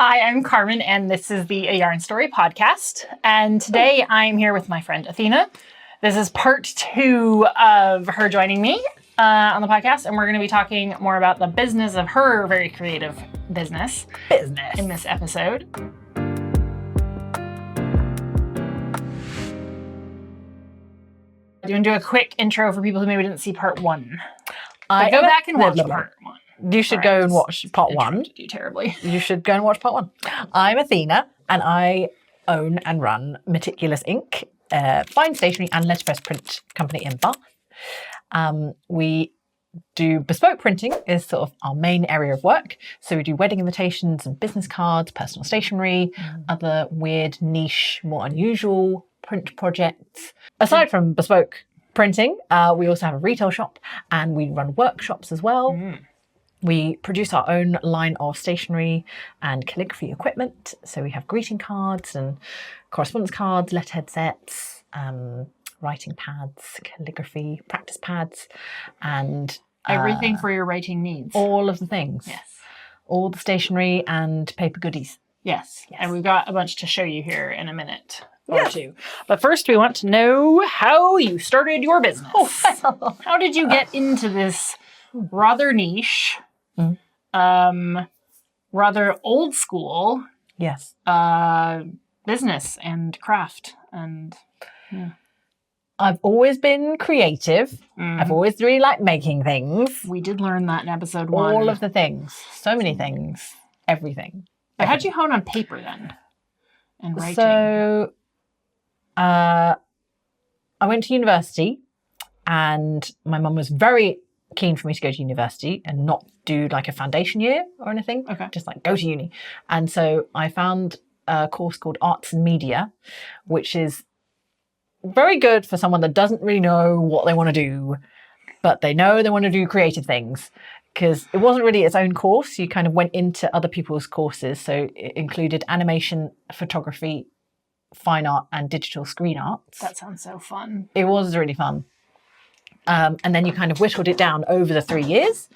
Hi, I'm Carmen, and this is the A Yarn Story podcast. And today I'm here with my friend Athena. This is part 2 of her joining me on the podcast, and we're going to be talking more about the business of her very creative business in this episode. Do you want to do a quick intro for people who maybe didn't see part 1? Go back and watch part 1. You should go and watch part 1. You terribly. You should go and watch part 1. I'm Athena, and I own and run Meticulous Ink, a fine stationery and letterpress print company in Bath. We do bespoke printing is sort of our main area of work. So we do wedding invitations and business cards, personal stationery, other weird, niche, more unusual print projects. Aside from bespoke printing, we also have a retail shop and we run workshops as well. We produce our own line of stationery and calligraphy equipment. So we have greeting cards and correspondence cards, letterhead sets, writing pads, calligraphy, practice pads, and everything for your writing needs. All of the things. Yes. All the stationery and paper goodies. Yes. And we've got a bunch to show you here in a minute or two. But first we want to know how you started your business. How did you get into this rather niche, rather old school business and craft? And I've always been creative. I've always really liked making things. We did learn that in episode 1. All of the things. So many things. Everything. But how'd you hone on paper then? And writing? So I went to university and my mum was very keen for me to go to university and not do like a foundation year or anything. Okay. Just like go to uni. And so I found a course called Arts and Media, which is very good for someone that doesn't really know what they want to do, but they know they want to do creative things. Because it wasn't really its own course. You kind of went into other people's courses. So it included animation, photography, fine art, and digital screen arts. That sounds so fun. It was really fun. And then you kind of whittled it down over the 3 years.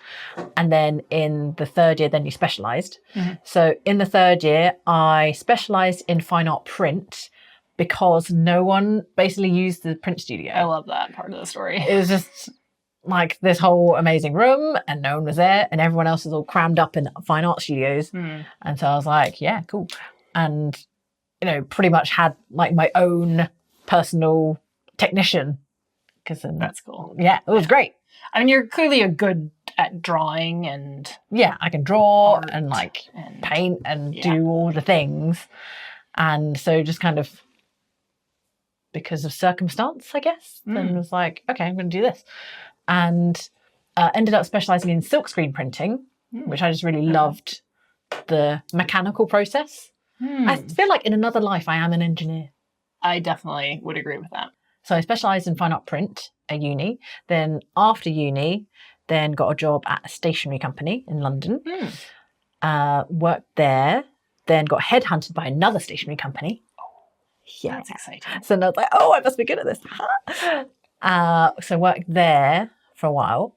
And then in the third year, then you specialised. So in the third year, I specialised in fine art print because no one basically used the print studio. I love that part of the story. It was just like this whole amazing room and no one was there and everyone else was all crammed up in fine art studios. And so I was like, yeah, cool. And, you know, pretty much had like my own personal technician. That's cool. Yeah, it was great. I mean, you're clearly a good at drawing and... Yeah, I can draw and like paint and do all the things. And so just kind of because of circumstance, I guess, then was like, okay, I'm going to do this. And ended up specialising in silkscreen printing, which I just really loved the mechanical process. I feel like in another life I am an engineer. I definitely would agree with that. So I specialised in fine art print at uni. Then after uni, then got a job at a stationery company in London. Worked there. Then got headhunted by another stationery company. Yeah, that's exciting. So I was like, oh, I must be good at this. So worked there for a while.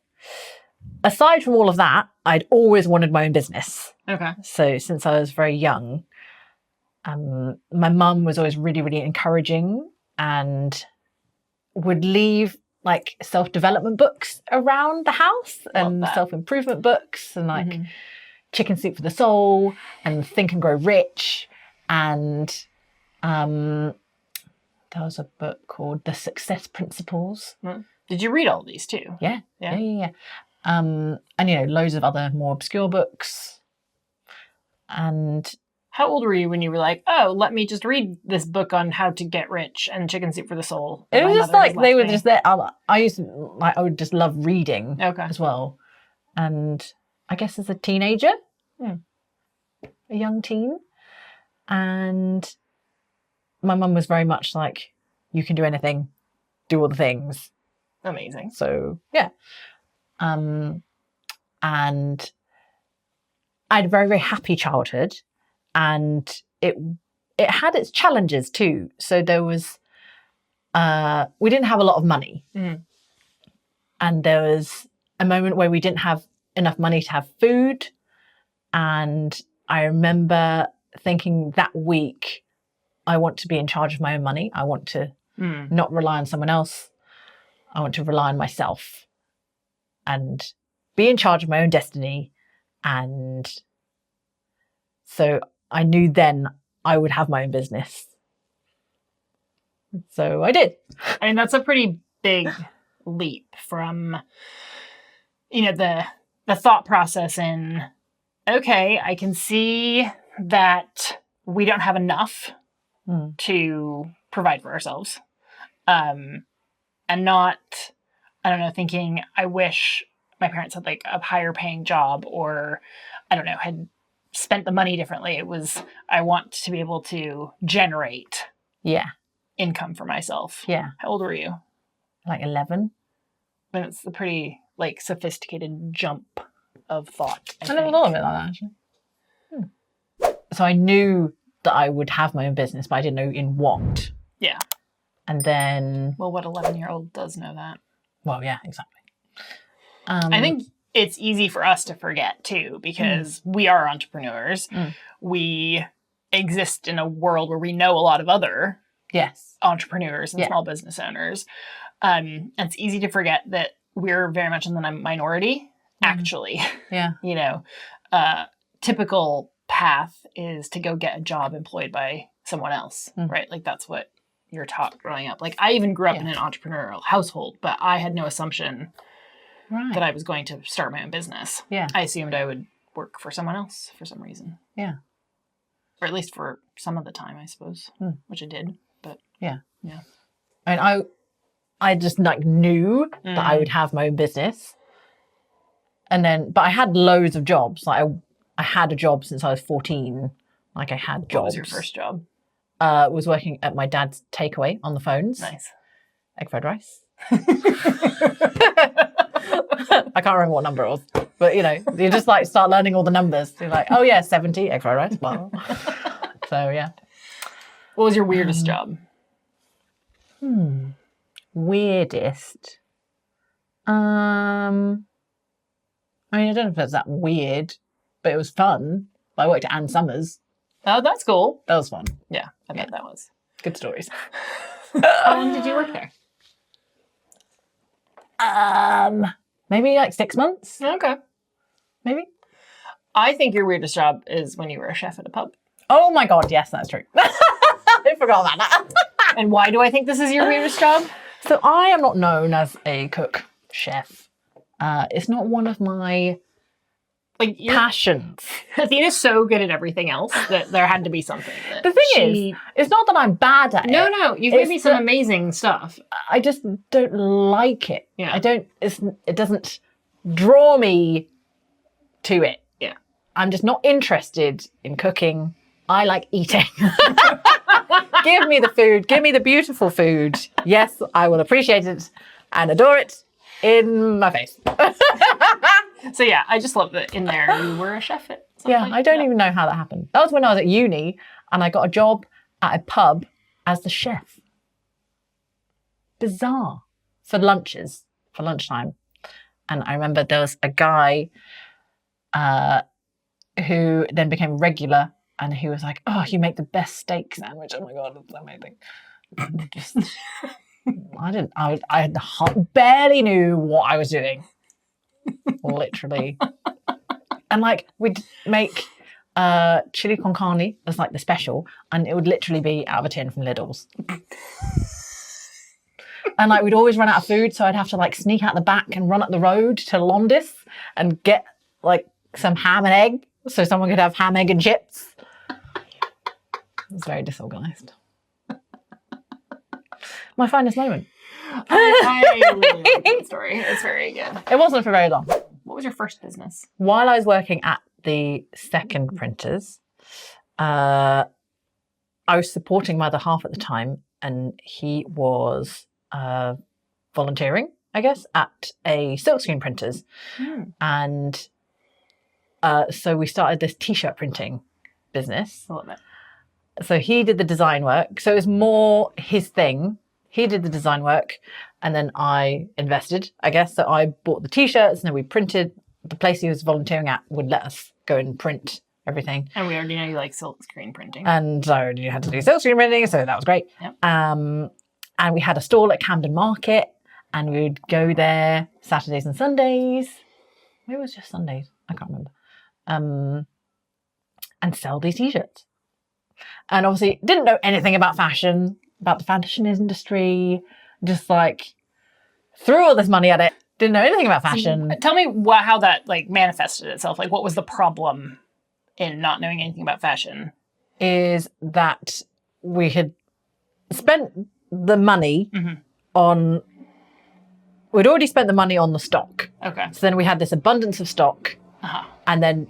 Aside from all of that, I'd always wanted my own business. Okay. So since I was very young, my mum was always really, really encouraging and would leave like self-development books around the house and self-improvement books and like Chicken Soup for the Soul and Think and Grow Rich. And there was a book called The Success Principles. Did you read all these too? Yeah. And, you know, loads of other more obscure books. And how old were you when you were like, oh, let me just read this book on how to get rich and Chicken Soup for the Soul? It was just like they were just there. I would just love reading as well. And I guess as a teenager, a young teen. And my mum was very much like, you can do anything, do all the things. Amazing. So, yeah. And I had a very, very happy childhood. And it had its challenges too. So there was, we didn't have a lot of money. And there was a moment where we didn't have enough money to have food. And I remember thinking that week, I want to be in charge of my own money. I want to not rely on someone else. I want to rely on myself and be in charge of my own destiny. And so I knew then I would have my own business. So I did. I mean, that's a pretty big leap from, the thought process in, okay, I can see that we don't have enough to provide for ourselves. And not, I don't know, thinking, I wish my parents had like a higher paying job, or I don't know, had spent the money differently. It was, I want to be able to generate income for myself. Yeah. How old were you? Like 11. And it's a pretty like sophisticated jump of thought. I never thought of it like that, actually. So I knew that I would have my own business, but I didn't know in what. Yeah. And then... Well, what 11-year-old does know that? Well, yeah, exactly. I think it's easy for us to forget, too, because we are entrepreneurs. We exist in a world where we know a lot of other entrepreneurs and small business owners. And it's easy to forget that we're very much in the minority, actually. Yeah. Typical path is to go get a job employed by someone else, right? Like that's what you're taught growing up. Like I even grew up in an entrepreneurial household, but I had no assumption that I was going to start my own business. Yeah. I assumed I would work for someone else for some reason. Yeah. Or at least for some of the time, I suppose, which I did. But yeah. I mean, I just like knew that I would have my own business. And then, but I had loads of jobs. Like I had a job since I was 14. Like I had jobs. What was your first job? Was working at my dad's takeaway on the phones. Nice. Egg fried rice. I can't remember what number it was. But, you just like start learning all the numbers. You're like, oh yeah, 70, egg fried rice. Blah. So, yeah. What was your weirdest job? Weirdest? I mean, I don't know if it's that weird, but it was fun. I worked at Ann Summers. Oh, that's cool. That was fun. Yeah, I bet that was. Good stories. How long did you work there? Maybe like 6 months. Okay. Maybe. I think your weirdest job is when you were a chef at a pub. Oh my God, yes, that's true. I forgot about that. And why do I think this is your weirdest job? So I am not known as a cook, chef. It's not one of my passions. Athena's so good at everything else that there had to be something. The thing is, it's not that I'm bad at it. No, you've made me some amazing stuff. I just don't like it. Yeah. It doesn't draw me to it. Yeah. I'm just not interested in cooking. I like eating. Give me the food. Give me the beautiful food. Yes, I will appreciate it and adore it in my face. So yeah, I just love that in there you were a chef at something. Yeah, I don't even know how that happened. That was when I was at uni and I got a job at a pub as the chef. Bizarre. For lunchtime. And I remember there was a guy who then became regular and he was like, oh, you make the best steak sandwich. Oh my God, it's amazing. I barely knew what I was doing. Literally. And like we'd make chili con carne as like the special and it would literally be out of a tin from Lidl's. And like we'd always run out of food, so I'd have to like sneak out the back and run up the road to Londis and get like some ham and egg so someone could have ham, egg and chips. It was very disorganized. My finest moment. I really like that story. It's very good. It wasn't for very long. What was your first business? While I was working at the second printers, I was supporting my other half at the time, and he was volunteering, I guess, at a silkscreen printers. And so we started this t-shirt printing business. I love it. So he did the design work. So it was more his thing. He did the design work and then I invested, I guess. So I bought the t-shirts and then we printed. The place he was volunteering at would let us go and print everything. And we already know you like silk screen printing. And I already had to do silk screen printing, so that was great. Yep. And we had a stall at Camden Market, and we would go there Saturdays and Sundays. Maybe it was just Sundays. I can't remember. And sell these t-shirts. And obviously didn't know anything about fashion, about the fashion industry, just like threw all this money at it. Didn't know anything about fashion. Tell me how that like manifested itself. Like, what was the problem in not knowing anything about fashion? Is that we had spent the money on... We'd already spent the money on the stock. Okay. So then we had this abundance of stock. And then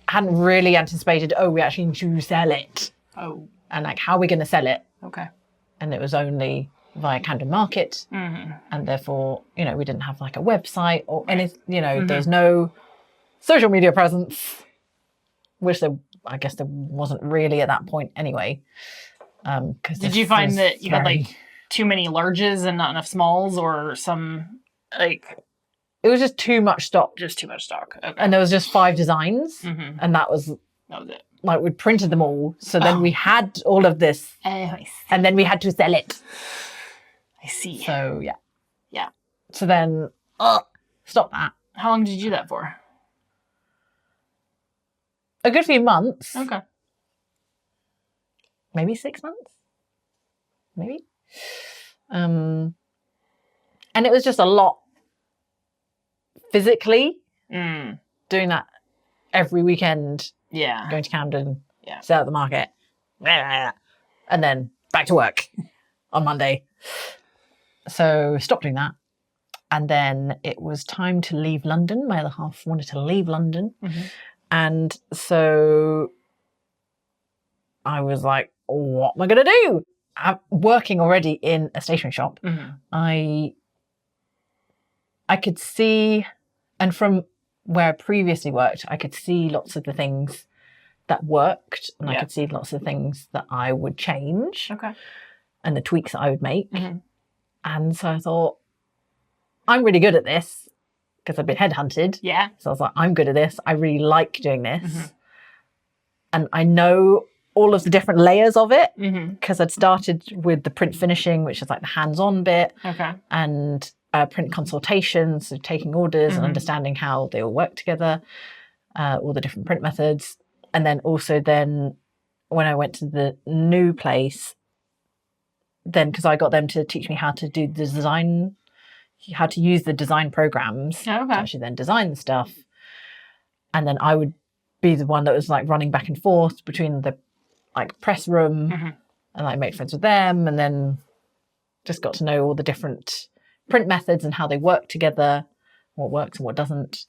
hadn't really anticipated, we actually need to sell it. Oh. And like, how are we going to sell it? Okay. And it was only via Camden Market. And therefore, we didn't have like a website or anything, there's no social media presence, which I guess there wasn't really at that point anyway. Did you find that you had like too many larges and not enough smalls, or some like... It was just too much stock. Just too much stock. Okay. And there was just 5 designs. And that was it. Like, we'd printed them all. So then we had all of this. I see. And then we had to sell it. I see. So, yeah. Yeah. So then, stop that. How long did you do that for? A good few months. Okay. Maybe 6 months. Maybe. And it was just a lot. Physically, doing that every weekend. Yeah. Going to Camden. Yeah. Sell at the market. And then back to work on Monday. So stopped doing that. And then it was time to leave London. My other half wanted to leave London. And so I was like, what am I going to do? I'm working already in a stationery shop. I could see, and from where I previously worked, I could see lots of the things that worked, and I could see lots of things that I would change. Okay. And the tweaks that I would make. And so I thought, I'm really good at this because I've been headhunted. Yeah. So I was like, I'm good at this. I really like doing this. And I know all of the different layers of it because I'd started with the print finishing, which is like the hands-on bit. Okay. And print consultations, so taking orders and understanding how they all work together, all the different print methods. And then also when I went to the new place, then because I got them to teach me how to do the design, how to use the design programs to actually then design the stuff. And then I would be the one that was like running back and forth between the like press room and like make friends with them, and then just got to know all the different print methods and how they work together, what works and what doesn't.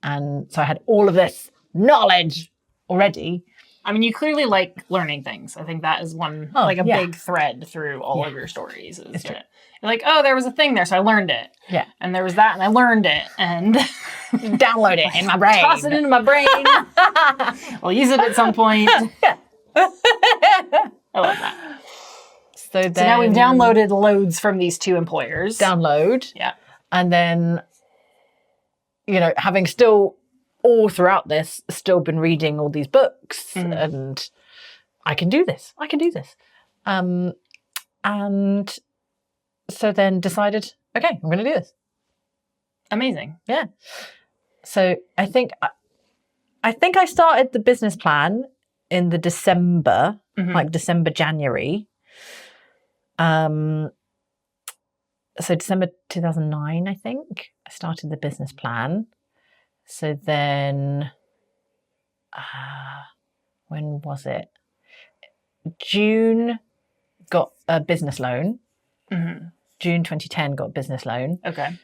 And so I had all of this knowledge already. I mean, you clearly like learning things. I think that is one, big thread through all of your stories. Is that you're like, there was a thing there, so I learned it. Yeah. And there was that, and I learned it. And download it in my brain. Toss it into my brain. I'll use it at some point. I love that. So now we've downloaded loads from these 2 employers. Download. Yeah. And then, having still all throughout this, still been reading all these books and I can do this. And so then decided, okay, I'm going to do this. Amazing. Yeah. So I think I started the business plan in the December, like December, January. So December 2009, I think, I started the business plan. So then, when was it? June got a business loan. June 2010 got a business loan. Okay.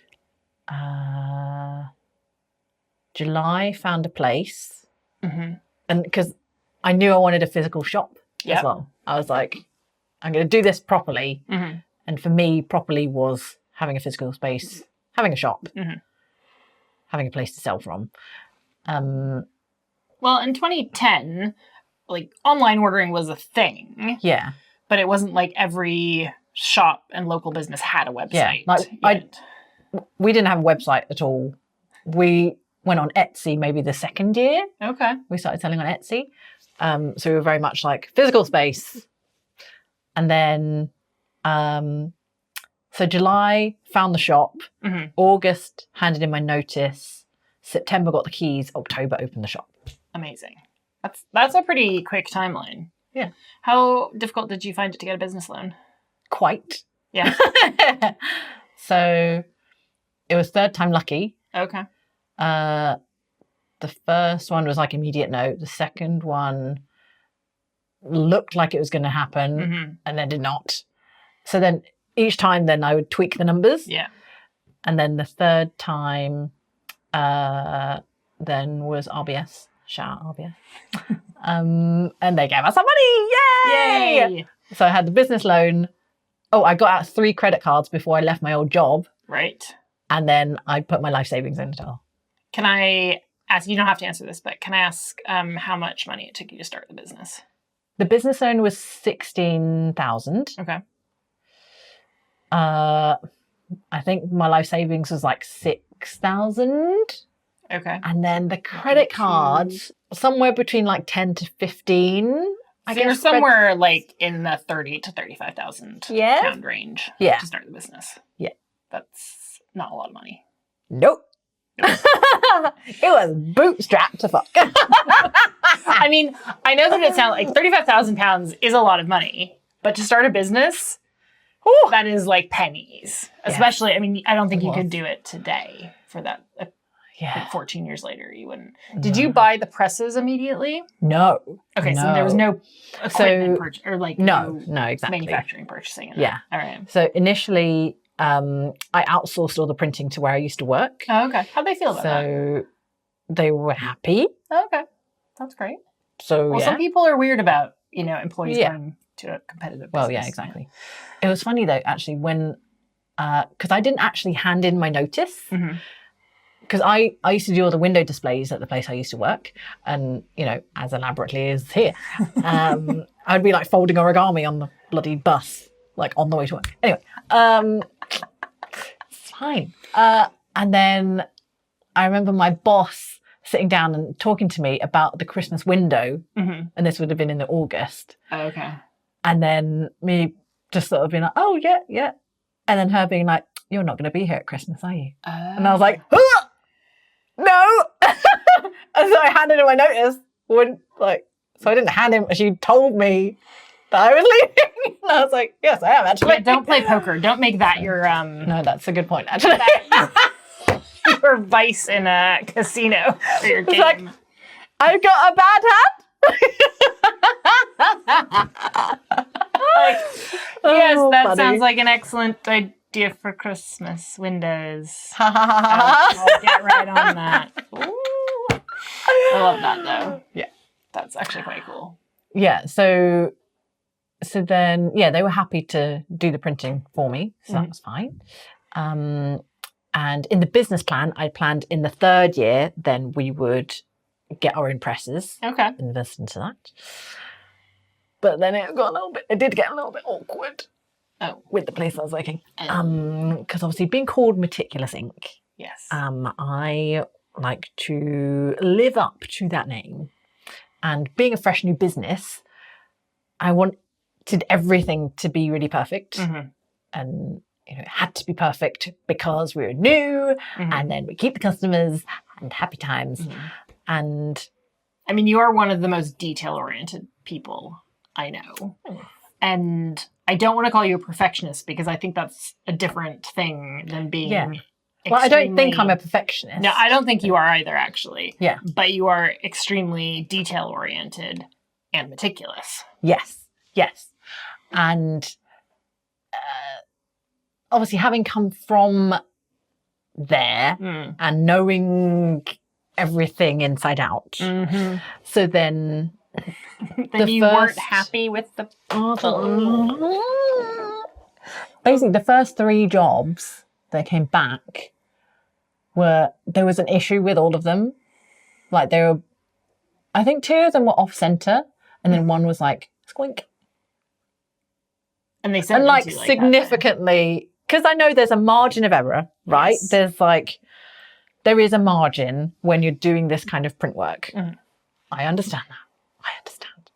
July found a place. And because I knew I wanted a physical shop as well. I was like, I'm going to do this properly. And for me, properly was having a physical space, having a shop, having a place to sell from. Well, in 2010, like online ordering was a thing. Yeah. But it wasn't like every shop and local business had a website. Yeah. Like we didn't have a website at all. We went on Etsy maybe the second year. Okay. We started selling on Etsy. So we were very much like physical space. And then, so July found the shop, August handed in my notice, September got the keys, October opened the shop. Amazing. That's a pretty quick timeline. Yeah. How difficult did you find it to get a business loan? Quite. Yeah. So it was third time lucky. Okay. The first one was like immediate no. The second one looked like it was going to happen and then did not. So then each time then I would tweak the numbers. Yeah. And then the third time then was RBS. Shout out RBS. And they gave us some money. Yay! Yay! So I had the business loan. Oh, I got out 3 credit cards before I left my old job. Right. And then I put my life savings in as well. Can I ask, you don't have to answer this, but can I ask how much money it took you to start the business? The business loan was 16,000. Okay. I think my life savings was like 6,000. Okay. And then the credit cards, somewhere between like 10 to 15. I guess you're somewhere like in the 30 to 35,000 pound range to start the business. Yeah. That's not a lot of money. Nope. It was bootstrapped to fuck. I mean, I know that it sounds like 35,000 pounds is a lot of money, but to start a business, that is like pennies. Especially, I mean, I don't think you could do it today for that. Like 14 years later, you wouldn't. Did you buy the presses immediately? No. Okay, so there was no equipment purchase or like no, exactly. Manufacturing purchasing. Yeah. All right. So initially, I outsourced all the printing to where I used to work. Oh, okay. How'd they feel about that? So they were happy. Okay. That's great. So some people are weird about, employees going to a competitive business. Well, yeah, exactly. It was funny though, actually, when, because I didn't actually hand in my notice. Because I used to do all the window displays at the place I used to work. And, as elaborately as here, I'd be like folding origami on the bloody bus, like on the way to work. Anyway, it's fine. And then I remember my boss sitting down and talking to me about the Christmas window. And this would have been in the August. Oh, okay. And then me just sort of being like, oh, yeah. And then her being like, you're not going to be here at Christmas, are you? And I was like, huh! No. And so I handed in my notice. So I didn't hand in. She told me that I was leaving. And I was like, yes, I am actually. Yeah, don't play poker. Don't make that your No, that's a good point actually. Your vice in a casino for your game. Like, I've got a bad hand. Yes, that funny. Sounds like an excellent idea for Christmas windows. I'll get right on that. Ooh. I love that though. Yeah. That's actually quite cool. Yeah, so then, they were happy to do the printing for me, so that was fine. And in the business plan, I planned in the 3rd year, then we would get our own presses. Okay. Invest into that. But then it did get a little bit awkward with the place I was working. Because obviously being called Meticulous Ink, yes. I like to live up to that name. And being a fresh new business, I wanted everything to be really perfect. And it had to be perfect because we were new and then we keep the customers and happy times. And I mean, you are one of the most detail-oriented people I know. And I don't want to call you a perfectionist because I think that's a different thing than being Well, I don't think I'm a perfectionist. No, I don't think you are either, actually. Yeah. But you are extremely detail-oriented and meticulous. Yes. And obviously having come from there and knowing everything inside out. So then... Then you weren't happy with the... Basically, the first 3 jobs that came back there was an issue with all of them. Like I think 2 of them were off center, and then one was like squink. And they said and like significantly, because I know there's a margin of error, right? Yes. There's like there is a margin when you're doing this kind of print work. I understand that. I understand.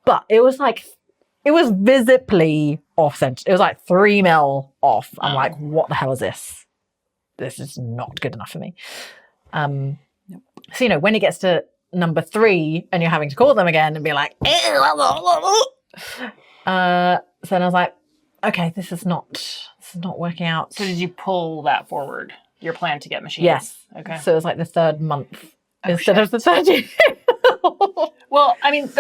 But it was visibly off center. It was like 3 mil off. I'm like, what the hell is this? This is not good enough for me. So, when it gets to number 3 and you're having to call them again and be like, so then I was like, okay, this is not working out. So did you pull that forward, your plan to get machines? Yes. Okay. So it was like the 3rd month instead of the 3rd year. Well, I mean,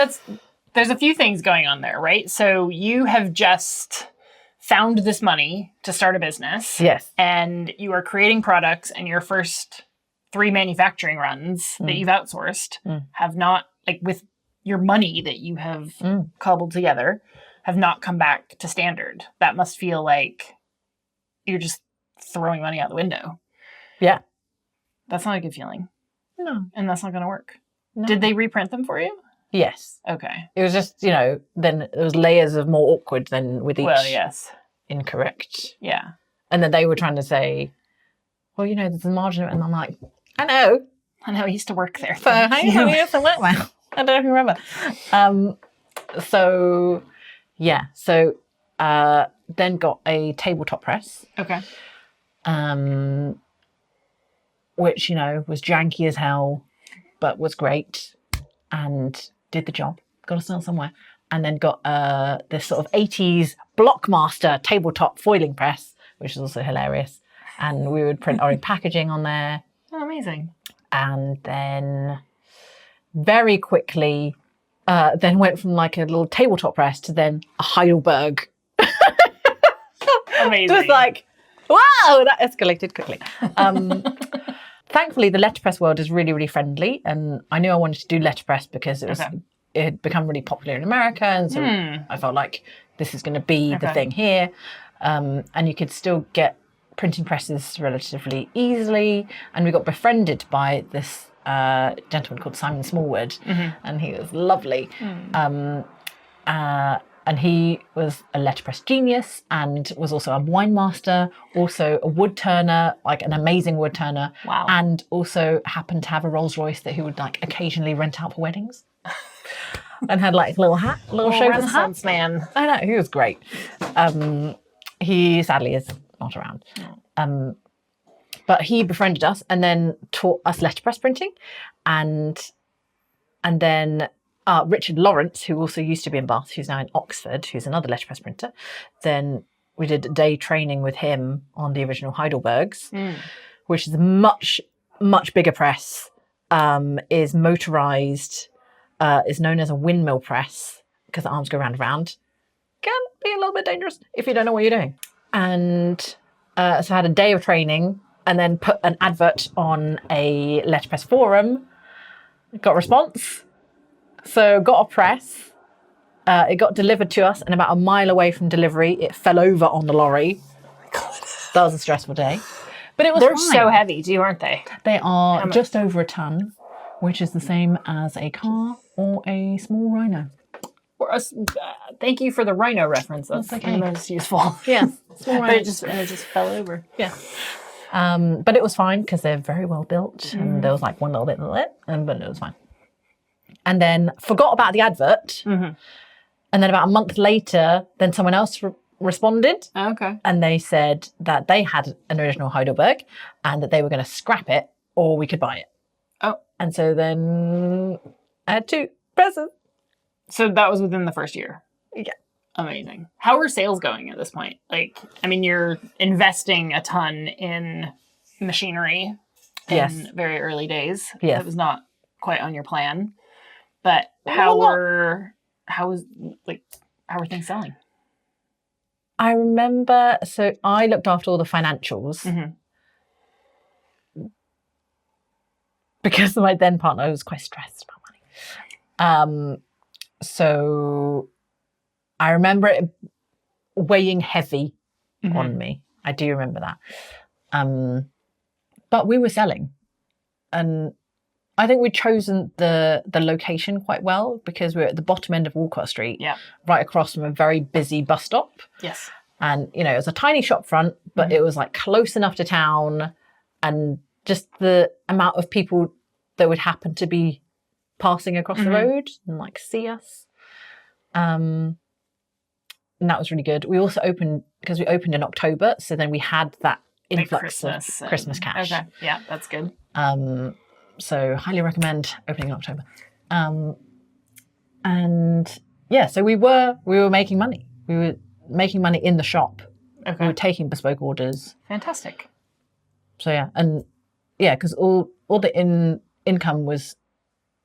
there's a few things going on there, right? So you have just found this money to start a business. Yes. And you are creating products, and your first 3 manufacturing runs that you've outsourced have not, like, with your money that you have cobbled together, have not come back to standard. That must feel like you're just throwing money out the window. Yeah. That's not a good feeling. No. And that's not going to work. No. Did they reprint them for you? Yes. Okay. It was just, then there was layers of more awkward than with each incorrect. Yeah. And then they were trying to say, well, there's a margin. And I'm like, I know. I used to work there. So how you used to work there? I don't remember. So then got a tabletop press. Okay. Which, was janky as hell, but was great and did the job. Got us still somewhere. And then got this sort of 80s Blockmaster tabletop foiling press, which is also hilarious. And we would print our own packaging on there. Oh, amazing. And then very quickly, then went from like a little tabletop press to then a Heidelberg. Amazing. It was like, wow, that escalated quickly. Thankfully, the letterpress world is really, really friendly. And I knew I wanted to do letterpress because it had become really popular in America. And so I felt like this is going to be the thing here. And you could still get printing presses relatively easily. And we got befriended by this gentleman called Simon Smallwood. And he was lovely. And he was a letterpress genius and was also a wine master, also a wood turner, like an amazing wood turner. Wow. And also happened to have a Rolls Royce that he would like occasionally rent out for weddings. And had like a little hat, little chauffeur's hat. Man. I know, he was great. He sadly is not around. But he befriended us and then taught us letterpress printing. And then Richard Lawrence, who also used to be in Bath, who's now in Oxford, who's another letterpress printer. Then we did a day training with him on the original Heidelbergs, which is a much, much bigger press, is motorized, is known as a windmill press because the arms go round and round. Can be a little bit dangerous if you don't know what you're doing. And so I had a day of training and then put an advert on a letterpress forum, got a response. So got a press, it got delivered to us, and about a mile away from delivery, it fell over on the lorry. Oh my God. That was a stressful day. But it was They're fine. so heavy too, aren't they? They are just over a ton, which is the same as a car or a small rhino. Thank you for the rhino reference. That's okay. Most useful. Yeah, small rhino. But it just fell over. Yeah. But it was fine because they're very well built, and there was like one little bit lit, but it was fine. And then forgot about the advert. And then about a month later, then someone else responded. Okay. And they said that they had an original Heidelberg and that they were going to scrap it or we could buy it. Oh. And so then I had 2 presses. So that was within the first year? Yeah. Amazing. How are sales going at this point? Like, I mean, you're investing a ton in machinery in very early days. Yes. That was not quite on your plan. But how are things selling? I remember, so I looked after all the financials because my then partner was quite stressed about money. So I remember it weighing heavy on me. I do remember that. But we were selling, and I think we'd chosen the location quite well because we're at the bottom end of Walcott Street, right across from a very busy bus stop. Yes. And, it was a tiny shop front, but it was like close enough to town and just the amount of people that would happen to be passing across the road and like see us. And that was really good. We also opened, because we opened in October, so then we had that influx of Christmas cash. Okay, yeah, that's good. So highly recommend opening in October. And yeah, so we were making money. We were making money in the shop. Okay. We were taking bespoke orders. Fantastic. So yeah, and yeah, because all the income was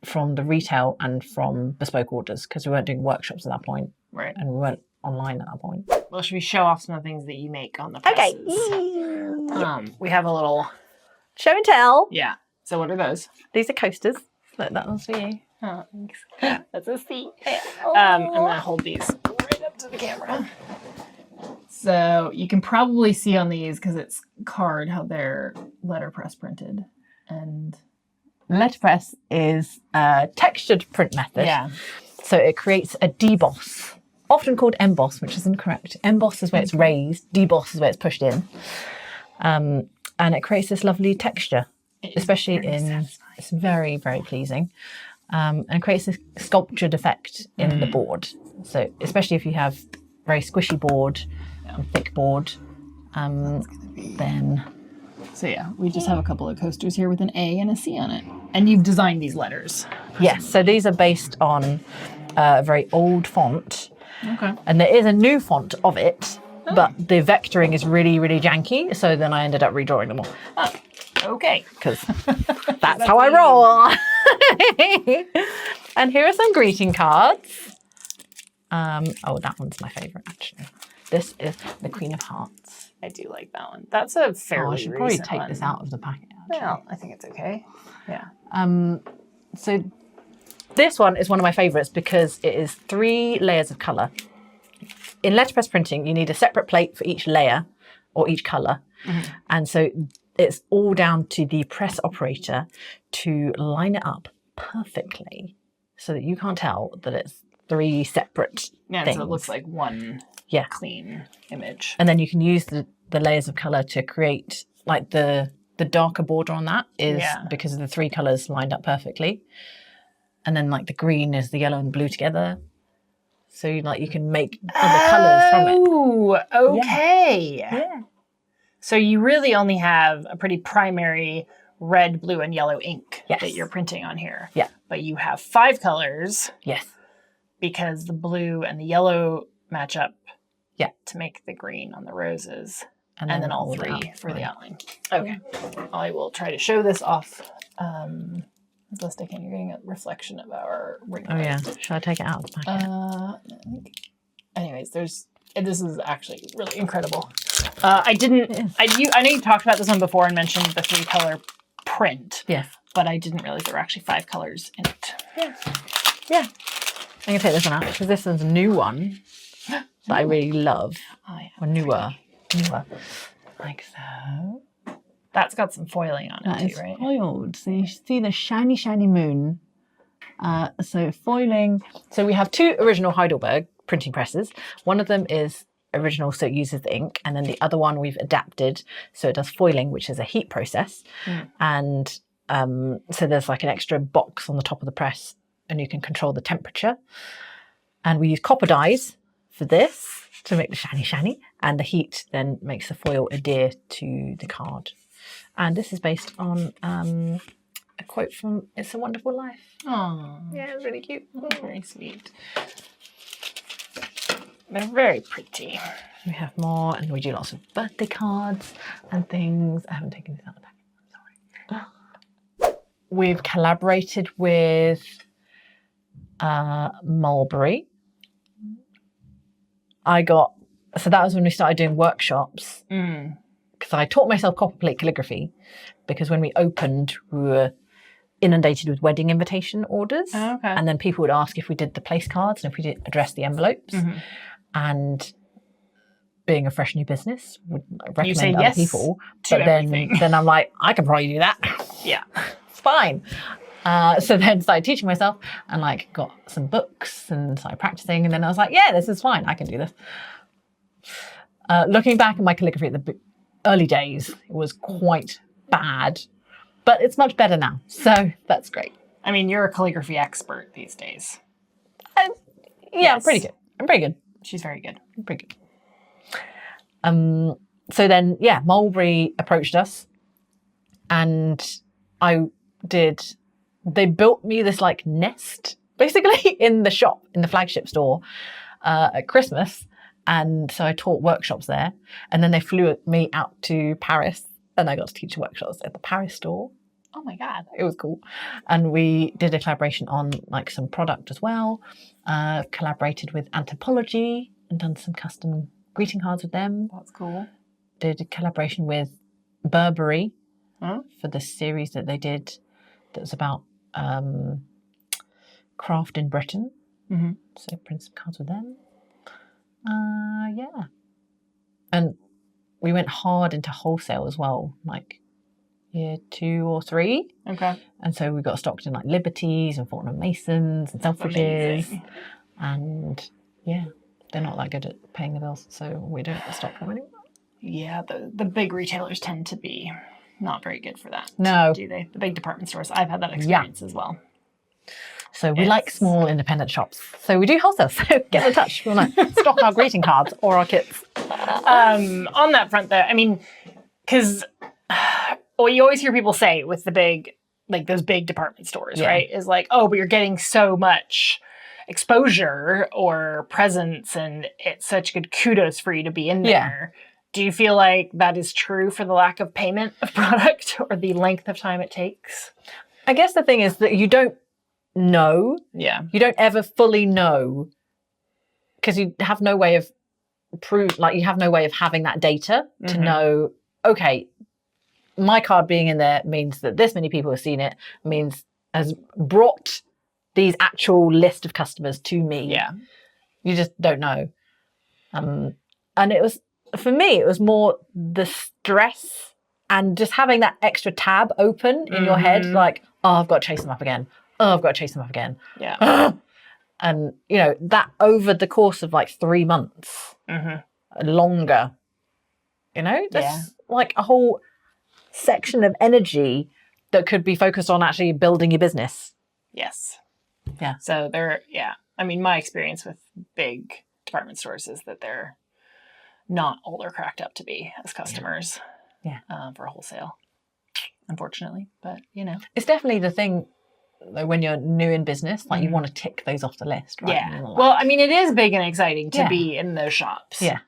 from the retail and from bespoke orders, because we weren't doing workshops at that point. Right. And we weren't online at that point. Well, should we show off some of the things that you make on the presses? Okay. We have a little... Show and tell. Yeah. So what are those? These are coasters. Look, that one's for you. Oh, thanks. That's a C. I'm going to hold these right up to the camera. So you can probably see on these, because it's card, how they're letterpress printed. And Letterpress is a textured print method. yeah. So it creates a deboss, often called emboss, which is incorrect. Emboss is where it's raised, deboss is where it's pushed in. And it creates this lovely texture, especially it's very, very pleasing. And creates this sculptured effect in the board. So especially if you have very squishy board, and thick board, then... So yeah, we just have a couple of coasters here with an A and a C on it. And you've designed these letters. Yes, so these are based on a very old font. Okay. And there is a new font of it, but the vectoring is really, really janky. So then I ended up redrawing them all. Oh, okay. Because that's how I roll. And here are some greeting cards. Oh, that one's my favourite, actually. This is the Queen of Hearts. I do like that one. That's a fairly I should probably recent take one. this out of the packet, actually. Well, I think it's okay. Yeah. So this one is one of my favourites because it is 3 layers of colour. In letterpress printing, you need a separate plate for each layer or each colour. And so it's all down to the press operator to line it up perfectly so that you can't tell that it's 3 separate things. So it looks like one clean image. And then you can use the layers of colour to create, like the darker border on that is because of the 3 colours lined up perfectly. And then like the green is the yellow and blue together. So you can make other colours from it. Oh, okay. Yeah. So you really only have a pretty primary red, blue, and yellow ink that you're printing on here. Yeah. But you have 5 colors. Yes. Because the blue and the yellow match up to make the green on the roses. And then all 3 for the outline. Okay. I will try to show this off as best I can. You're getting a reflection of our ring light. Oh, yeah. Should I take it out of the packet? Anyways, this is actually really incredible. I know you talked about this one before and mentioned the 3-color print. Yes. But I didn't realize there were actually 5 colors in it. Yeah. I'm going to take this one out because this is a new one that I really love. Oh, yeah. Or newer. Like so. That's got some foiling on That it is too, right? foiled. So you see the shiny, shiny moon. So foiling. So we have 2 original Heidelberg printing presses. One of them is original, so it uses the ink. And then the other one we've adapted. So it does foiling, which is a heat process. And so there's like an extra box on the top of the press and you can control the temperature. And we use copper dyes for this to make the shiny, shiny. And the heat then makes the foil adhere to the card. And this is based on a quote from It's a Wonderful Life. Oh, Yeah, it's really cute. very sweet. They're very pretty. We have more, and we do lots of birthday cards and things. I haven't taken this out of the packet. I'm sorry. We've collaborated with Mulberry. So that was when we started doing workshops. Because I taught myself copperplate calligraphy because when we opened, we were inundated with wedding invitation orders. Oh, okay. And then people would ask if we did the place cards and if we did address the envelopes. And being a fresh new business, would recommend other people. But then I'm like, I can probably do that. Yeah. It's fine. So then started teaching myself and like got some books and started practicing. And then I was like, yeah, this is fine. I can do this. Looking back at my calligraphy at the early days, it was quite bad. But it's much better now. So that's great. I mean, you're a calligraphy expert these days. Yeah, Yes. I'm pretty good. I'm pretty good. She's very good. I'm pretty good. So then, yeah, Mulberry approached us and they built me this like nest basically in the shop, in the flagship store at Christmas. And so I taught workshops there. And then they flew me out to Paris and I got to teach workshops at the Paris store. Oh my God. It was cool. And we did a collaboration on like some product as well. Collaborated with Anthropology and done some custom greeting cards with them. That's cool. Did a collaboration with Burberry Huh? for the series that they did that was about craft in Britain. Mm-hmm. So print some cards with them. Yeah. And we went hard into wholesale as well, like year 2 or 3. Okay. And so we got stocked in like Liberties and Fortnum Masons and Selfridges. Amazing. And yeah, they're not that good at paying the bills, so we don't stock them anymore. Yeah, the big retailers tend to be not very good for that. No. Do they? The big department stores. I've had that experience as well. So we like small independent shops. So we do wholesale. So get in touch. We want to stock our greeting cards or our kits. On that front, though, I mean, because you always hear people say with the big, like those big department stores, right? Is like, oh, but you're getting so much exposure or presence, and it's such good kudos for you to be in there. Do you feel like that is true for the lack of payment of product or the length of time it takes? I guess the thing is that you don't know. Yeah. You don't ever fully know because you have no way of you have no way of having that data to know, okay, my card being in there means that this many people have seen it, has brought these actual list of customers to me. Yeah. You just don't know. And it was, for me, it was more the stress and just having that extra tab open in your head, like, oh, I've got to chase them up again. Oh, I've got to chase them up again. Yeah. And, you know, that over the course of like 3 months, longer, you know, that's like a whole section of energy that could be focused on actually building your business. Yes. Yeah. So I mean, my experience with big department stores is that they're not all they're cracked up to be as customers. Yeah. For wholesale, unfortunately. But, you know. It's definitely the thing, though, when you're new in business, like you want to tick those off the list, right? Yeah. Well, I mean, it is big and exciting to be in those shops. Yeah.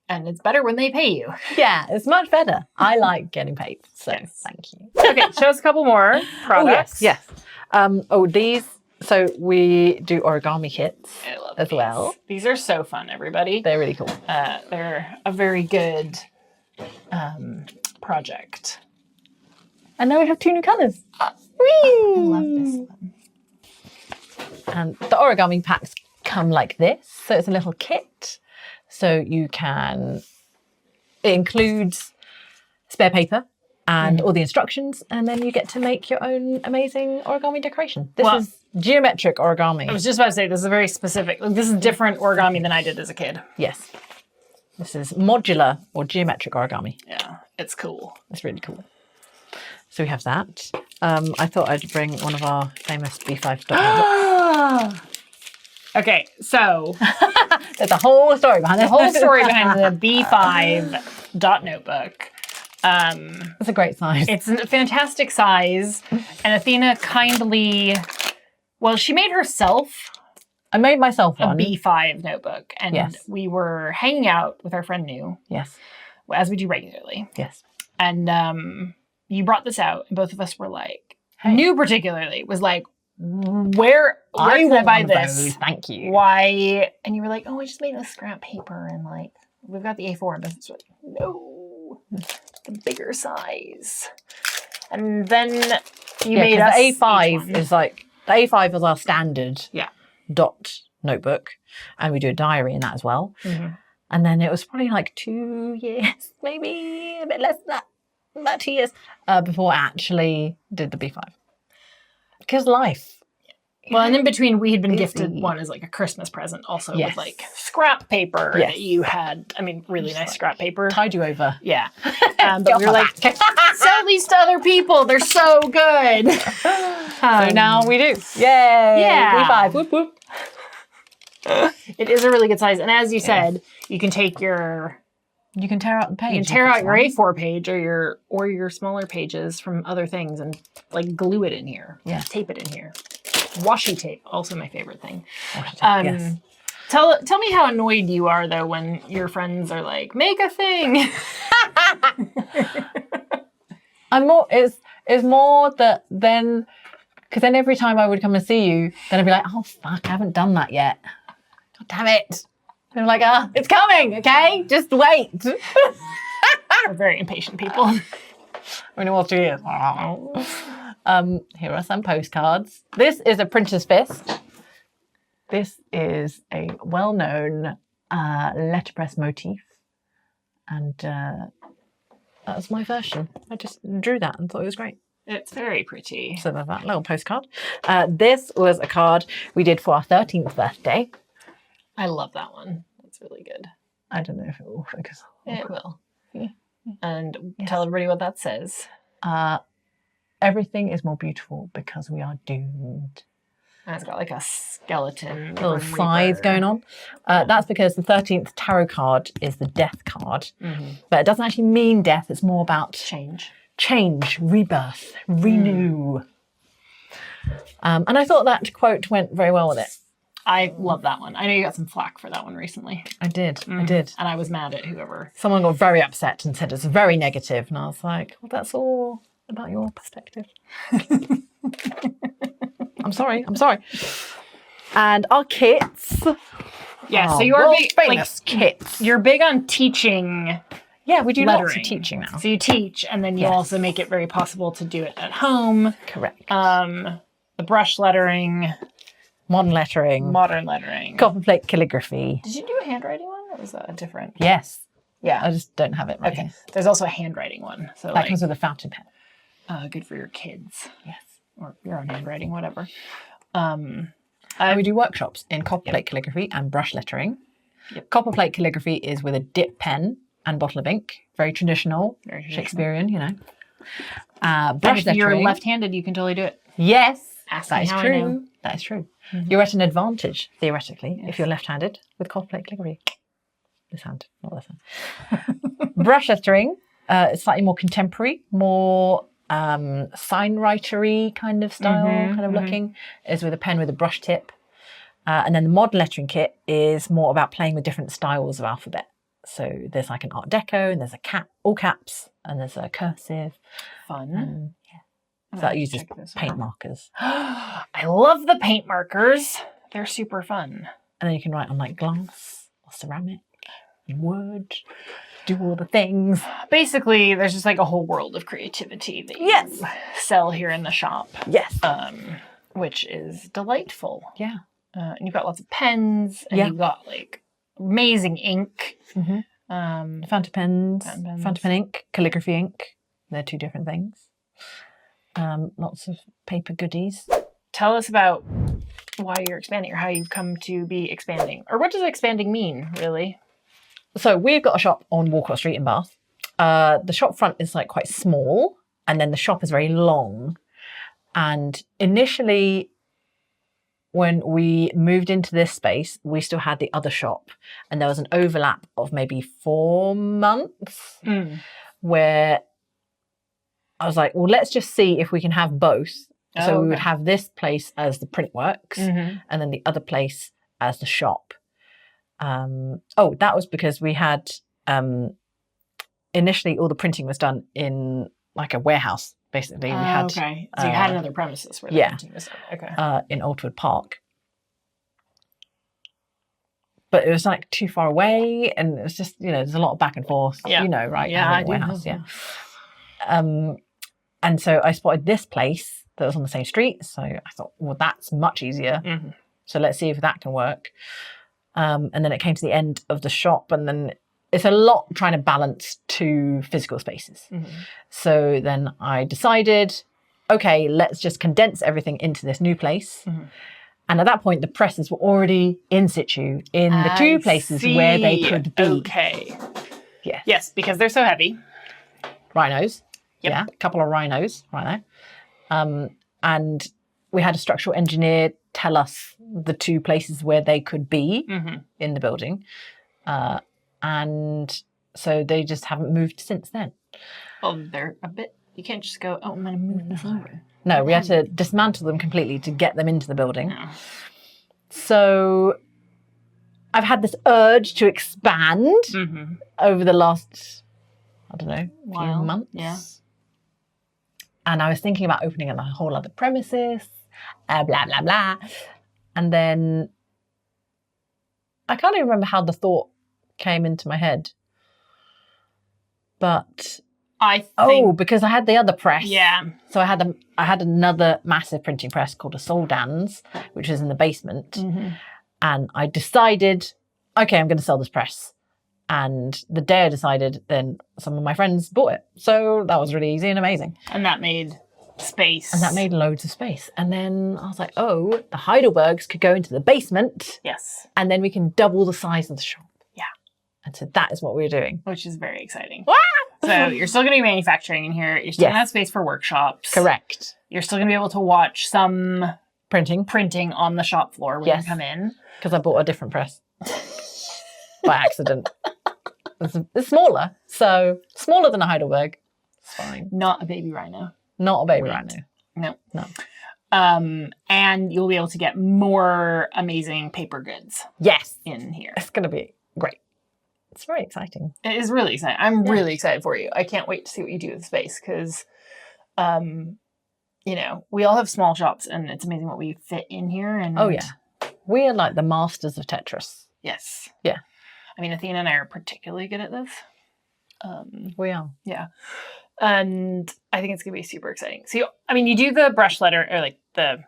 And it's better when they pay you. Yeah, it's much better. I like getting paid, so thank you. Okay, show us a couple more products. Oh, yes. These, so we do origami kits as well. These are so fun, everybody. They're really cool. They're a very good project. And now we have 2 new colours. I love this one. And the origami packs come like this. So it's a little kit. So you can, it includes spare paper and all the instructions, and then you get to make your own amazing origami decoration. This is geometric origami. I was just about to say, this is very specific. This is different origami than I did as a kid. Yes. This is modular or geometric origami. Yeah, it's cool. It's really cool. So we have that. I thought I'd bring one of our famous B5 notebooks. Okay, so there's a whole story behind it. The whole story behind the B5 dot notebook. It's a great size. It's a fantastic size. And Athena kindly, she made herself. I made myself a one. B5 notebook. And we were hanging out with our friend New. Yes. As we do regularly. Yes. And you brought this out, and both of us were like, New particularly was like, where can I buy this? Thank you. Why? And you were like, oh, I just made a scrap paper, and like, we've got the A4, and this like, no, the bigger size. And then you made us the A5 is like, the A5 is our standard dot notebook, and we do a diary in that as well. And then it was probably like 2 years, maybe a bit less than that, about 2 years, before I actually did the B5. Because life, Well, and in between, we had been Busy. gifted one as like a Christmas present, also Yes. with like scrap paper Yes. that you had. I mean, really nice scrap paper. Tide you over. Yeah. Get But off we were my like, back. sell these to other people. They're so good. So now we do. Yay! Yeah. V5. Whoop whoop. It is a really good size. And as you said, you can take your... You can tear out the page. You can tear out your A4 page or your smaller pages from other things and like glue it in here. Yeah. Tape it in here. Washi tape, also my favorite thing. Yes. Tell me how annoyed you are though when your friends are like, make a thing. I'm more. It's more that then, because then every time I would come and see you, then I'd be like, oh fuck, I haven't done that yet. God damn it. And I'm like, it's coming, okay? Just wait. We're very impatient people. We know what to do. Here are some postcards. This is a printer's fist. This is a well-known letterpress motif. And that was my version. I just drew that and thought it was great. It's very pretty. So there's that little postcard. This was a card we did for our 13th birthday. I love that one. That's really good. I don't know if it will focus. It will. Yeah. And tell everybody what that says. Everything is more beautiful because we are doomed. And it's got like a skeleton. Little scythe going on. That's because the 13th tarot card is the death card. Mm-hmm. But it doesn't actually mean death. It's more about change, rebirth, renew. And I thought that quote went very well with it. I love that one. I know you got some flack for that one recently. I did. Mm-hmm. I did. And I was mad at whoever. Someone got very upset and said it's very negative. And I was like, well, that's all about your perspective. I'm sorry. And our kits. Yeah, so you're big, famous kits. You're big on teaching. Yeah, we do lettering. lots of teaching now. So you teach, and then you also make it very possible to do it at home. Correct. The brush lettering. Modern lettering. Copper plate calligraphy. Did you do a handwriting one, or was that a different? Yes. Yeah. I just don't have it right here. There's also a handwriting one. So that comes with a fountain pen. Good for your kids. Yes. Or your own handwriting, whatever. We do workshops in copper plate calligraphy and brush lettering. Yep. Copper plate calligraphy is with a dip pen and bottle of ink. Very traditional. Shakespearean, you know. Brush lettering. If you're lettering. left-handed, you can totally do it. Yes. Ask that me is how true. I know. That is true. Mm-hmm. You're at an advantage, theoretically, if you're left-handed with copper plate calligraphy. This hand, not this hand. Brush lettering is slightly more contemporary, more signwritery kind of style, looking, is with a pen with a brush tip. And then the modern lettering kit is more about playing with different styles of alphabet. So there's like an Art Deco, and there's a cap, all caps, and there's a cursive. Fun. So that uses paint markers. I love the paint markers. They're super fun. And then you can write on like glass or ceramic, wood, do all the things. Basically, there's just like a whole world of creativity that you sell here in the shop. Yes. Which is delightful. Yeah. And you've got lots of pens, and you've got like amazing ink. Fountain pens, fountain pen ink, calligraphy ink. They're two different things. Lots of paper goodies. Tell us about why you're expanding, or how you've come to be expanding, or what does expanding mean, really? So we've got a shop on Walcott Street in Bath. The shop front is like quite small, and then the shop is very long. And initially, when we moved into this space, we still had the other shop, and there was an overlap of maybe 4 months where I was like, well, let's just see if we can have both. So we would have this place as the print works, and then the other place as the shop. That was because we had, initially all the printing was done in like a warehouse, basically. We had, So you had another premises where the printing was done. Okay. In Aldwood Park. But it was like too far away, and it was just, there's a lot of back and forth, right? Yeah, I do. Warehouse, and so I spotted this place that was on the same street. So I thought, well, that's much easier. So let's see if that can work. And then it came to the end of the shop, and then it's a lot trying to balance two physical spaces. So then I decided, okay, let's just condense everything into this new place. And at that point, the presses were already in situ in the two places where they could be. Okay. Yes. Yes, because they're so heavy. Rhinos. Yep. Yeah, a couple of rhinos right there. And we had a structural engineer tell us the two places where they could be in the building. And so they just haven't moved since then. Oh, they're a bit... You can't just go, oh, I'm going to move this over. No, we had to dismantle them completely to get them into the building. No. So I've had this urge to expand over the last, I don't know, few months. Yeah. And I was thinking about opening a whole other premises, blah, blah, blah. And then I can't even remember how the thought came into my head. But because I had the other press. Yeah. So I had another massive printing press called a Soldans, which is in the basement. And I decided, okay, I'm going to sell this press. And the day I decided, then some of my friends bought it. So that was really easy and amazing. And that made space. And that made loads of space. And then I was like, oh, the Heidelbergs could go into the basement. Yes. And then we can double the size of the shop. Yeah. And so that is what we're doing. Which is very exciting. So you're still going to be manufacturing in here. You're still going to have space for workshops. Correct. You're still going to be able to watch some printing on the shop floor when you come in. Because I bought a different press by accident. It's smaller, so smaller than a Heidelberg. It's fine. Not a baby rhino. Not a baby rhino. No. No. And you'll be able to get more amazing paper goods. Yes. In here. It's going to be great. It's very exciting. It is really exciting. I'm really excited for you. I can't wait to see what you do with the space because, you know, we all have small shops and it's amazing what we fit in here. And oh, yeah. We are like the masters of Tetris. Yes. Yeah. I mean, Athena and I are particularly good at this. We are. Yeah. And I think it's going to be super exciting. So, I mean, you do the brush letter or like the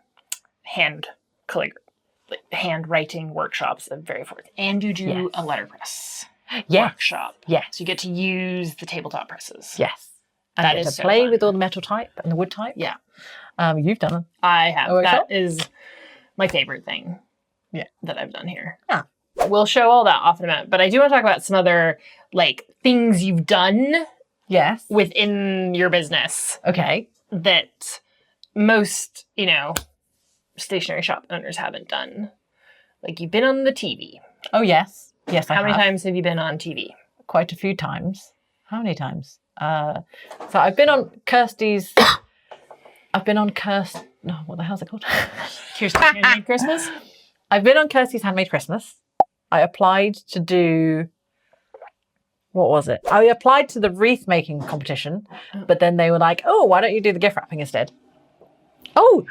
handwriting workshops of very forth. And you do a letterpress workshop. Yes. So you get to use the tabletop presses. Yes. And that I get is to so play fun. with all the metal type and the wood type. Yeah. You've done them. I have. That is my favorite thing that I've done here. Yeah. We'll show all that off in a minute, but I do want to talk about some other like things you've done within your business. Okay. That most, you know, stationery shop owners haven't done. Like you've been on the TV. Oh, yes. Yes, How many times have you been on TV? Quite a few times. How many times? So I've been on Kirsty's... I've been on No, what the hell's it called? Kirsty's Handmade Christmas? I've been on Kirsty's Handmade Christmas. I applied to do... What was it? I applied to the wreath making competition, but then they were like, oh, why don't you do the gift wrapping instead? Oh!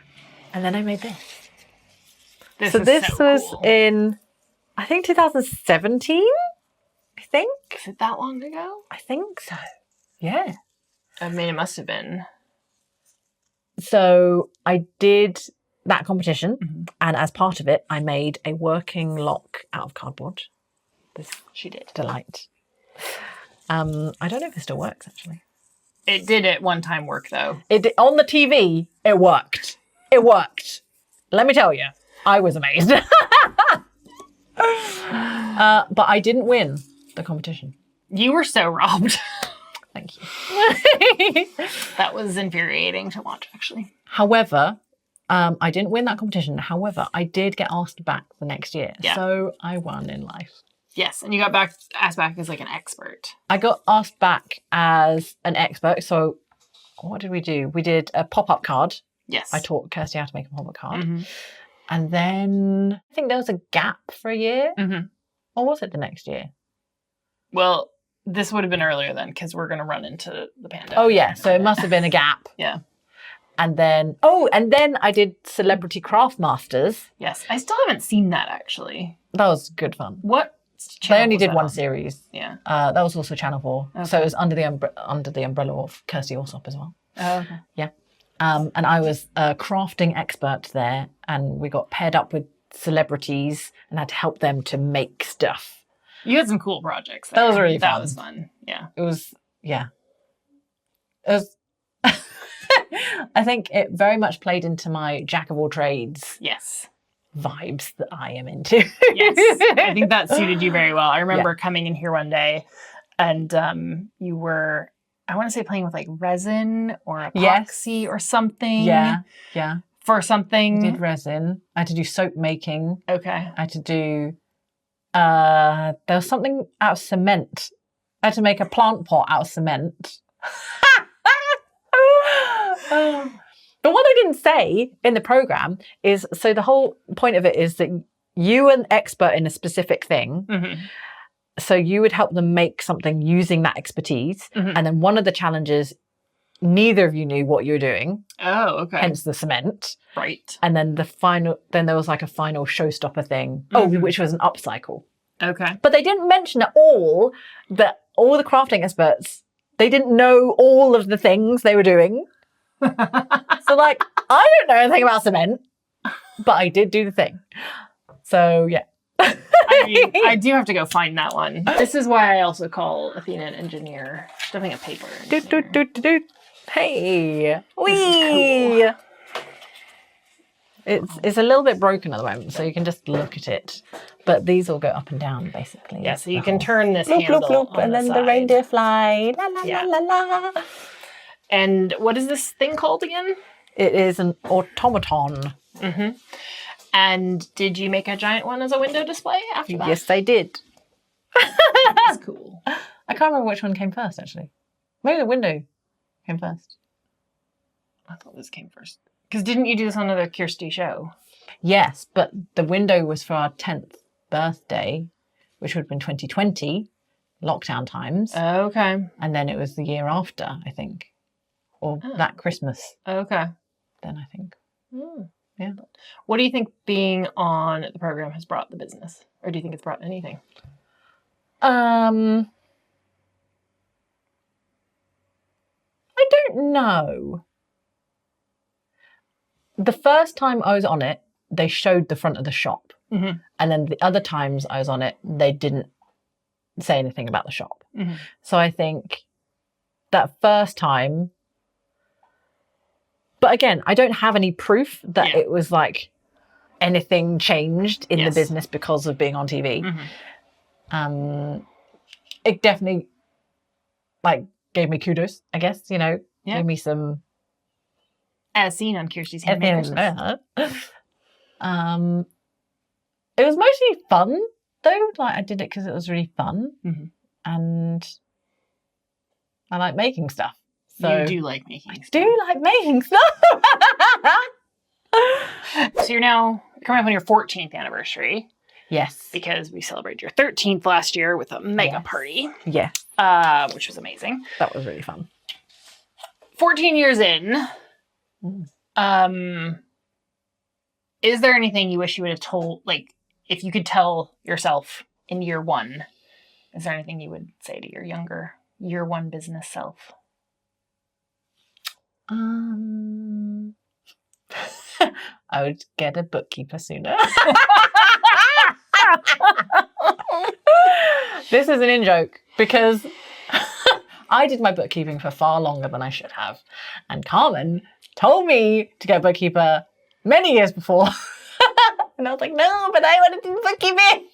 And then I made this. This was cool. in, I think, 2017, I think. Is it that long ago? I think so. Yeah. I mean, it must have been. So I did that competition, and as part of it, I made a working lock out of cardboard. This she did. Delight. I don't know if it still works, actually. It did at one time work, though. It did, on the TV, it worked. It worked. Let me tell you, I was amazed. But I didn't win the competition. You were so robbed. Thank you. That was infuriating to watch, actually. However, I didn't win that competition. However, I did get asked back the next year. Yeah. So I won in life. Yes, and you got asked back as like an expert. I got asked back as an expert. So what did we do? We did a pop-up card. Yes. I taught Kirsty how to make a pop-up card. And then I think there was a gap for a year. Or was it the next year? Well, this would have been earlier then because we're going to run into the pandemic. Oh, yeah. So it must have been a gap. Yeah. And then, I did Celebrity Craft Masters. Yes. I still haven't seen that, actually. That was good fun. What? They only did one series. Yeah. That was also Channel 4. Okay. So it was under the umbrella of Kirsty Allsop as well. Oh, okay. Yeah. And I was a crafting expert there, and we got paired up with celebrities and had to help them to make stuff. You had some cool projects there. That was really fun. That was fun. Yeah. It was, yeah. It was, I think it very much played into my jack of all trades. Yes. vibes that I am into. Yes, I think that suited you very well. I remember coming in here one day and you were, I want to say, playing with like resin or epoxy or something. Yeah. For something. I did resin. I had to do soap making. Okay. I had to do, there was something out of cement. I had to make a plant pot out of cement. But what I didn't say in the program is, so the whole point of it is that you are an expert in a specific thing. Mm-hmm. So you would help them make something using that expertise. Mm-hmm. And then one of the challenges, neither of you knew what you were doing. Oh, okay. Hence the cement. Right. And then then there was like a final showstopper thing. Which was an upcycle. Okay. But they didn't mention at all that all the crafting experts, they didn't know all of the things they were doing. So like, I don't know anything about cement, but I did do the thing. So yeah. I mean, I do have to go find that one. This is why I also call Athena an engineer. Stuffing a paper. Hey, wee. Cool. It's a little bit broken at the moment, so you can just look at it. But these all go up and down, basically. Yeah, so you can turn this handle on and the then side. the reindeer fly. La la la la la. And what is this thing called again? It is an automaton. Mm-hmm. And did you make a giant one as a window display after that? Yes, I did. That's cool. I can't remember which one came first, actually. Maybe the window came first. I thought this came first. Because didn't you do this on another Kirsty show? Yes, but the window was for our 10th birthday, which would have been 2020, lockdown times. Okay. And then it was the year after, I think. Or that Christmas. Okay. Then I think. Yeah. What do you think being on the program has brought the business? Or do you think it's brought anything? I don't know. The first time I was on it, they showed the front of the shop. Mm-hmm. And then the other times I was on it, they didn't say anything about the shop. Mm-hmm. So I think that first time, but again, I don't have any proof that it was like anything changed in the business because of being on TV. Mm-hmm. It definitely like gave me kudos, I guess, gave me some. As seen on Kirsty's Handmade Christmas. It was mostly fun though. Like I did it because it was really fun, and I like making stuff. So you do like making stuff. I do like making stuff. So you're now coming up on your 14th anniversary. Yes. Because we celebrated your 13th last year with a mega party. Yes. Which was amazing. That was really fun. 14 years in. Is there anything you wish you would have told, like, if you could tell yourself in year one, is there anything you would say to your younger year one business self? I would get a bookkeeper sooner. This is an in-joke because I did my bookkeeping for far longer than I should have. And Carmen told me to get a bookkeeper many years before. And I was like, no, but I want to do bookkeeping.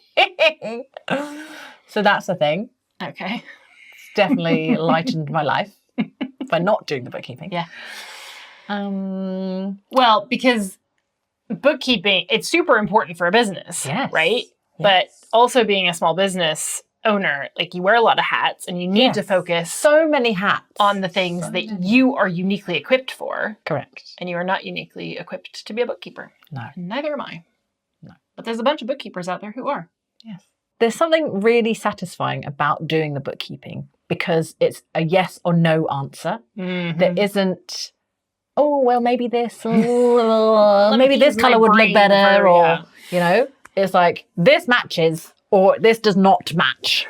So that's the thing. Okay. It's definitely lightened my life by not doing the bookkeeping. Yeah. Well, because bookkeeping, it's super important for a business, right? Yes. But also being a small business owner, like you wear a lot of hats and you need to focus so many hats on the things that you are uniquely equipped for. Correct. And you are not uniquely equipped to be a bookkeeper. No. Neither am I. No. But there's a bunch of bookkeepers out there who are. Yes. There's something really satisfying about doing the bookkeeping because it's a yes or no answer. Mm-hmm. There isn't, oh, well, maybe this, or maybe this color would look better, or, it's like, this matches, or this does not match.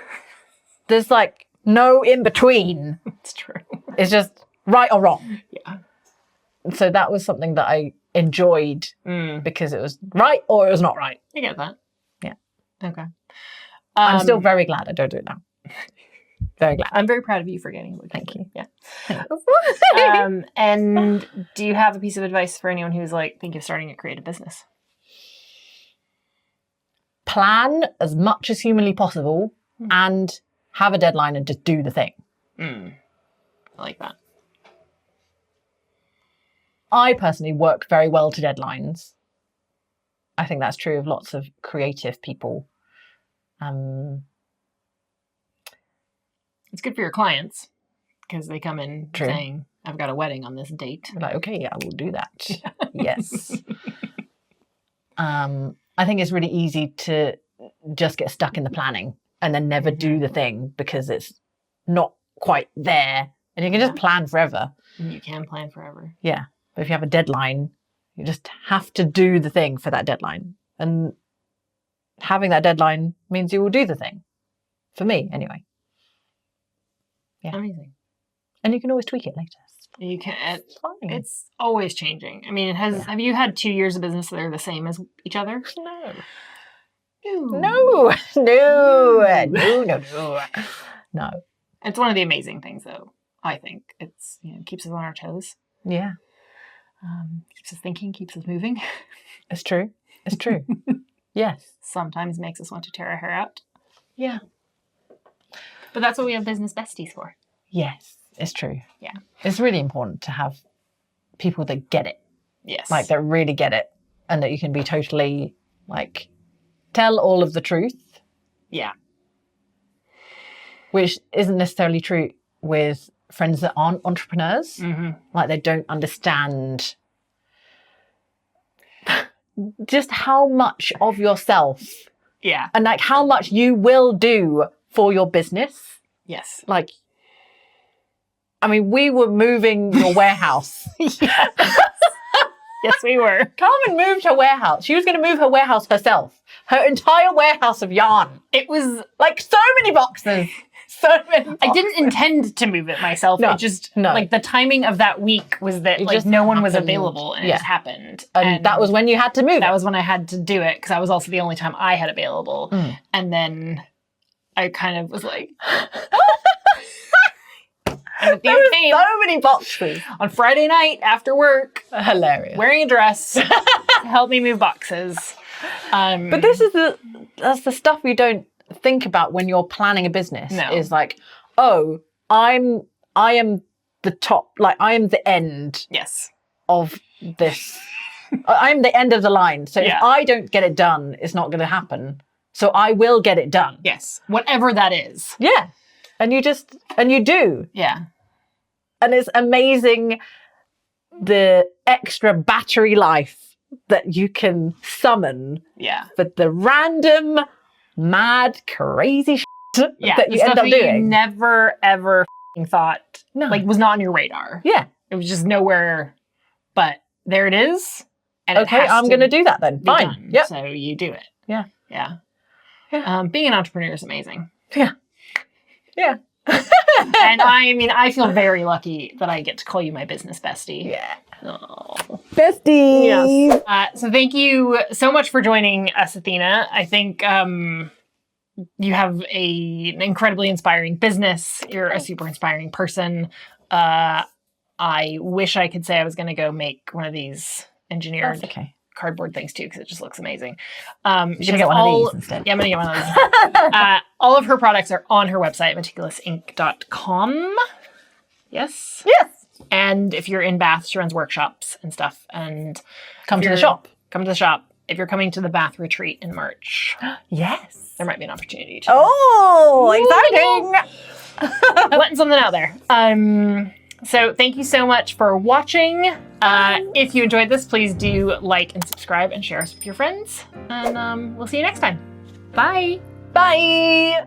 There's like no in between. It's true. It's just right or wrong. Yeah. So that was something that I enjoyed because it was right or it was not right. I get that. Yeah. Okay. I'm still very glad I don't do it now. Very glad. I'm very proud of you for getting it. Thank you. Yeah. And do you have a piece of advice for anyone who's like thinking of starting a creative business? plan as much as humanly possible and have a deadline and just do the thing. I like that. I personally work very well to deadlines. I think that's true of lots of creative people. It's good for your clients because they come in True. saying, I've got a wedding on this date. I'm like, okay, I will do that. Yes. I think it's really easy to just get stuck in the planning and then never do the thing because it's not quite there. And you can just plan forever. You can plan forever. Yeah. But if you have a deadline, you just have to do the thing for that deadline. And having that deadline means you will do the thing. For me, anyway. Yeah. Amazing. And you can always tweak it later. You can. It's fine. It's always changing. I mean, it has. Yeah. Have you had 2 years of business that are the same as each other? No. No. No. It's one of the amazing things, though. I think it's keeps us on our toes. Yeah. Keeps us thinking, keeps us moving. It's true. It's true. Yes. Sometimes makes us want to tear our hair out. Yeah. But that's what we have business besties for. Yes, it's true. Yeah. It's really important to have people that get it. Yes. Like that really get it and that you can be totally like tell all of the truth. Yeah. Which isn't necessarily true with friends that aren't entrepreneurs. Mm-hmm. Like they don't understand just how much of yourself. Yeah. And like how much you will do for your business. Yes. Like, I mean, we were moving your warehouse. Yes. Yes, we were. Carmen moved her warehouse. She was going to move her warehouse herself. Her entire warehouse of yarn. It was like so many boxes. So many boxes. I didn't intend to move it myself. No, it just, no. like the timing of that week was that It like just no one was happened. available and it Yeah. just happened. And that was when you had to move That it. was when I had to do it because I was also the only time I had available. And then I kind of was like... And There were so many boxes. On Friday night after work, Hilarious. wearing a dress to help me move boxes. But this is that's the stuff you don't think about when you're planning a business. No. Is like, oh, I am the top, like I am the end Yes. of this. I'm the end of the line. So Yeah. if I don't get it done, it's not going to happen. So I will get it done. Yes. Whatever that is. Yeah. And you do. Yeah. And it's amazing the extra battery life that you can summon Yeah. for the random, mad, crazy shit Yeah. that the you end stuff up that doing. You never, ever thought, No. like, was not on your radar. Yeah. It was just nowhere, but there it is. And Okay, I'm going to do that then. Fine. Done, Yep. So you do it. Yeah. Yeah. Yeah. Being an entrepreneur is amazing. Yeah. Yeah. And I feel very lucky that I get to call you my business bestie. Yeah. Oh. Besties. Yes. So thank you so much for joining us, Athena. I think you have an incredibly inspiring business. You're a super inspiring person. I wish I could say I was going to go make one of these engineered That's okay. cardboard things too, because it just looks amazing. You're going to get one of these instead. Yeah, I'm going to get one of those. All of her products are on her website, meticulousink.com. Yes? Yes. And if you're in Bath, she runs workshops and stuff. And Come if to the you're- shop. Come to the shop. If you're coming to the Bath retreat in March, Yes. there might be an opportunity to Oh, exciting. letting something out there. So thank you so much for watching. If you enjoyed this, please do like and subscribe and share us with your friends. And we'll see you next time. Bye. Bye.